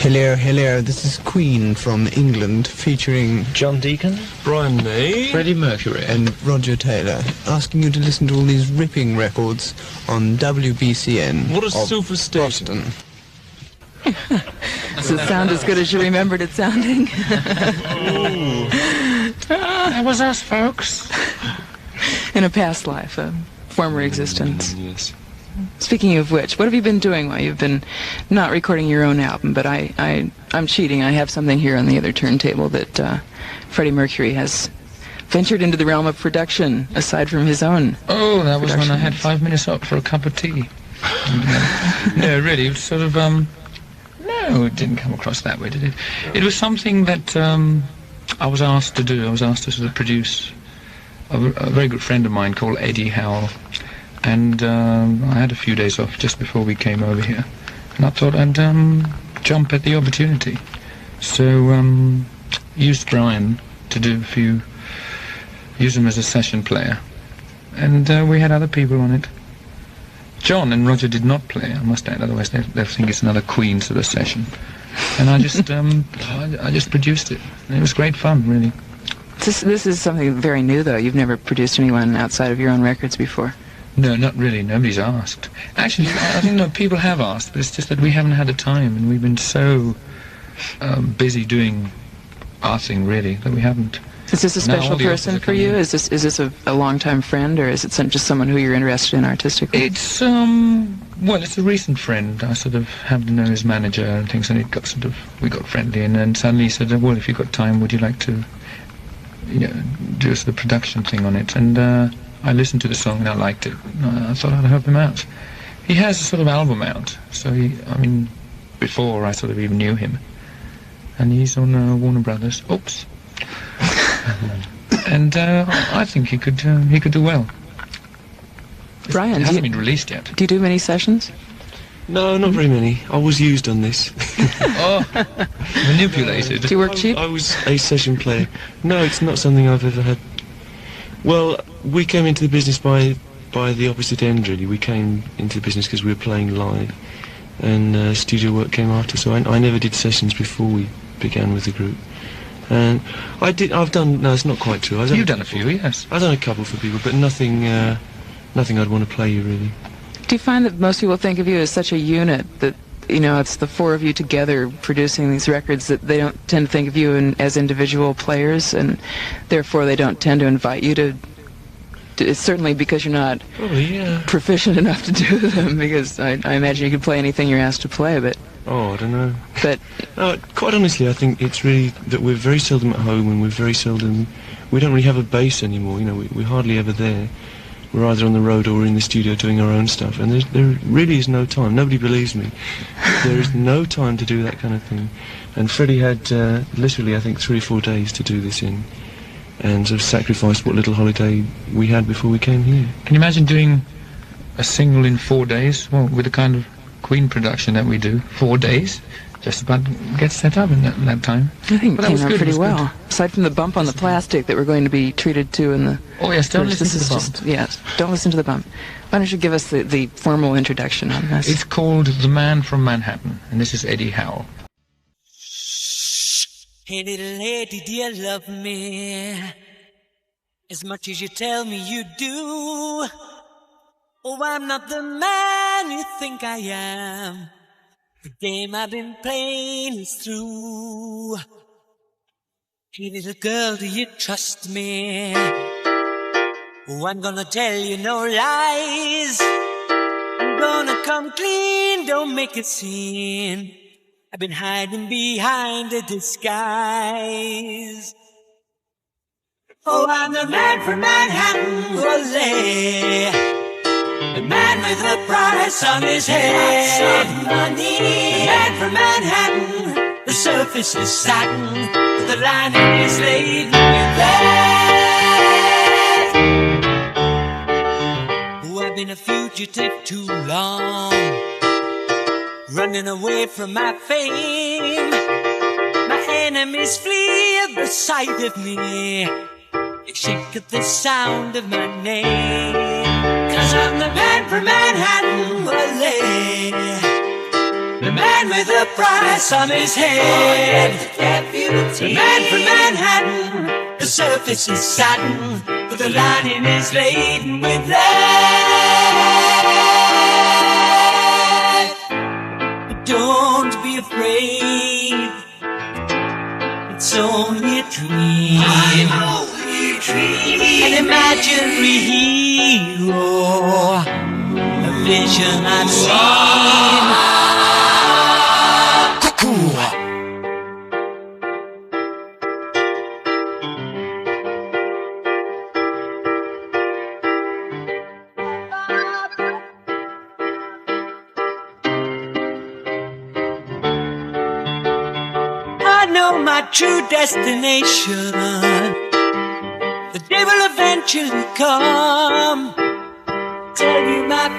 Hello, hello, this is Queen from England, featuring John Deacon, Brian May, Freddie Mercury, and Roger Taylor, asking you to listen to all these ripping records on WBCN. What a superstation. Boston. Does it sound as good as you remembered it sounding? that was us, folks. In a past life, a former existence. Yes. Speaking of which, what have you been doing while you've been not recording your own album? But I'm cheating. I have something here on the other turntable that Freddie Mercury has ventured into the realm of production, aside from his own. Oh, that was when I had 5 minutes up for a cup of tea. No, really, it was sort of, no, it didn't come across that way, did it? It was something that I was asked to do. I was asked to sort of produce a very good friend of mine called Eddie Howell. And I had a few days off just before we came over here. And I thought I'd jump at the opportunity. So used Brian to do use him as a session player. And we had other people on it. John and Roger did not play, I must add, otherwise they'll think it's another Queen sort of session. And I just I just produced it. And it was great fun, really. This is something very new, though. You've never produced anyone outside of your own records before. No, not really. Nobody's asked. Actually, I think no, people have asked, but it's just that we haven't had the time, and we've been so busy doing our thing, really, that we haven't. Is this a special person for you? Is this a long-time friend, or is it just someone who you're interested in artistically? It's well, it's a recent friend. I sort of happened to know his manager and things, and we got friendly, and then suddenly he said, "Well, if you've got time, would you like to, do a sort of production thing on it?" And I listened to the song and I liked it. I thought I'd help him out. He has a sort of album out, so before I sort of even knew him. And he's on Warner Brothers. Oops. And I think he could do well. Brian, it hasn't been released yet. Do you do many sessions? No, not very many. I was used on this. Oh, manipulated. Do you work cheap? I was a session player. No, it's not something I've ever had. Well, we came into the business by the opposite end, really. We came into the business because we were playing live, and studio work came after. So I never did sessions before we began with the group. And I've done. No, it's not quite true. You've done a few, yes. I've done a couple for people, but nothing I'd want to play you, really. Do you find that most people think of you as such a unit that it's the four of you together producing these records, that they don't tend to think of you as individual players, and therefore they don't tend to invite you to certainly because you're not proficient enough to do them, because I imagine you could play anything you're asked to play, but... Oh, I don't know. But... quite honestly, I think it's really that we're very seldom at home, and we don't really have a base anymore, we're hardly ever there. We're either on the road or in the studio doing our own stuff, and there really is no time. Nobody believes me. There is no time to do that kind of thing. And Freddie had literally, I think, 3 or 4 days to do this in, and sort of sacrificed what little holiday we had before we came here. Can you imagine doing a single in 4 days? Well, with the kind of Queen production that we do, 4 days, just about get set up in that time. I think it came out pretty well. Aside from the bump on the plastic that we're going to be treated to in the... Oh yes, don't listen to the bump. Yes, don't listen to the bump. Why don't you give us the formal introduction on this? It's called The Man from Manhattan, and this is Eddie Howell. Hey little lady, do you love me as much as you tell me you do? Oh, I'm not the man you think I am. The game I've been playing is through. Hey little girl, do you trust me? Oh, I'm gonna tell you no lies. I'm gonna come clean, don't make a scene. I've been hiding behind a disguise. Oh, I'm the man from Manhattan, ole. The man with the price on his head. Lots of money. The man from Manhattan. The surface is satin, but the lining is laden with lead. Oh, I've been a fugitive too long, running away from my fame. My enemies flee at the sight of me. They shake at the sound of my name. 'Cause I'm the man from Manhattan, ole. The man man with a price on his head. The man from Manhattan, the surface is satin, but the lining is laden with lead. But don't be afraid, it's only a dream. An imaginary hero, a vision I've seen. I know my true destination. The day will eventually come. Tell you my